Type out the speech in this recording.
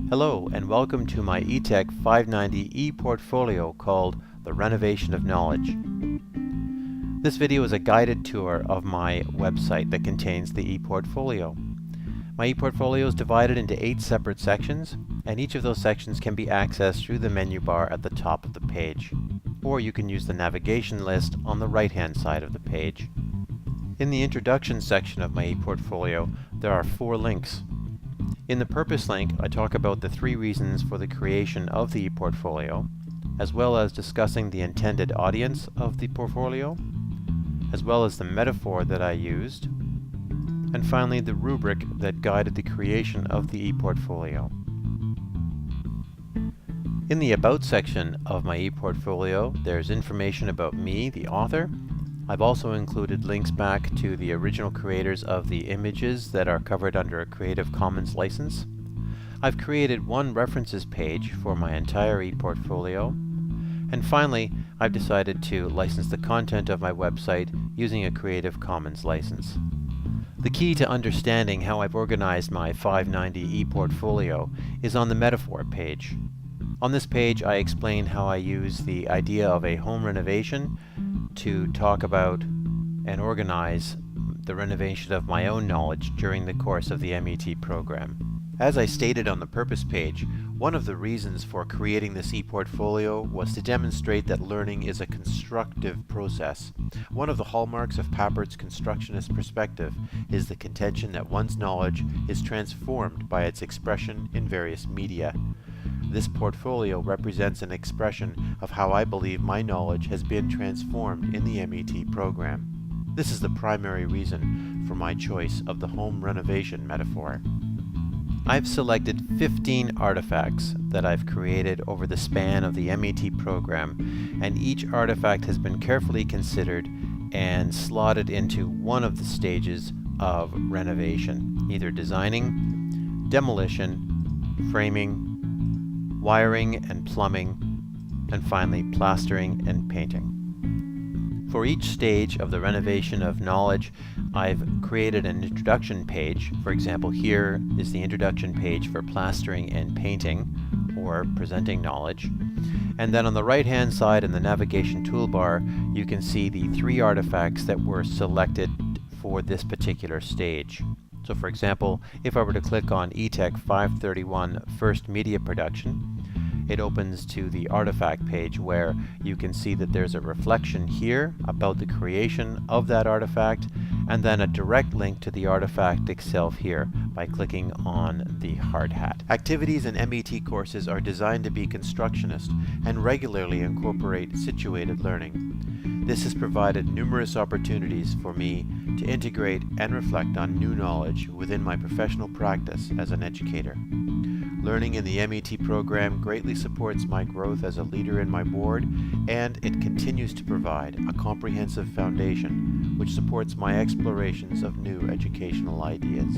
Hello and welcome to my ETEC 590 ePortfolio called The Renovation of Knowledge. This video is a guided tour of my website that contains the ePortfolio. My ePortfolio is divided into 8 separate sections, and each of those sections can be accessed through the menu bar at the top of the page, or you can use the navigation list on the right-hand side of the page. In the introduction section of my ePortfolio, there are 4 links. In the purpose link, I talk about the 3 reasons for the creation of the ePortfolio, as well as discussing the intended audience of the portfolio, as well as the metaphor that I used, and finally the rubric that guided the creation of the ePortfolio. In the About section of my ePortfolio, there's information about me, the author. I've also included links back to the original creators of the images that are covered under a Creative Commons license. I've created one references page for my entire ePortfolio. And finally, I've decided to license the content of my website using a Creative Commons license. The key to understanding how I've organized my 590 ePortfolio is on the metaphor page. On this page, I explain how I use the idea of a home renovation to talk about and organize the renovation of my own knowledge during the course of the MET program. As I stated on the purpose page, one of the reasons for creating this ePortfolio was to demonstrate that learning is a constructive process. One of the hallmarks of Pappert's constructionist perspective is the contention that one's knowledge is transformed by its expression in various media. This portfolio represents an expression of how I believe my knowledge has been transformed in the MET program. This is the primary reason for my choice of the home renovation metaphor. I've selected 15 artifacts that I've created over the span of the MET program, and each artifact has been carefully considered and slotted into one of the stages of renovation, either designing, demolition, framing, wiring and plumbing, and finally plastering and painting. For each stage of the renovation of knowledge, I've created an introduction page. For example, here is the introduction page for plastering and painting, or presenting knowledge. And then on the right-hand side in the navigation toolbar, you can see the 3 artifacts that were selected for this particular stage. So for example, if I were to click on ETEC 531 First Media Production, it opens to the artifact page where you can see that there's a reflection here about the creation of that artifact, and then a direct link to the artifact itself here by clicking on the hard hat. Activities in MET courses are designed to be constructionist and regularly incorporate situated learning. This has provided numerous opportunities for me to integrate and reflect on new knowledge within my professional practice as an educator. Learning in the MET program greatly supports my growth as a leader in my board, and it continues to provide a comprehensive foundation which supports my explorations of new educational ideas.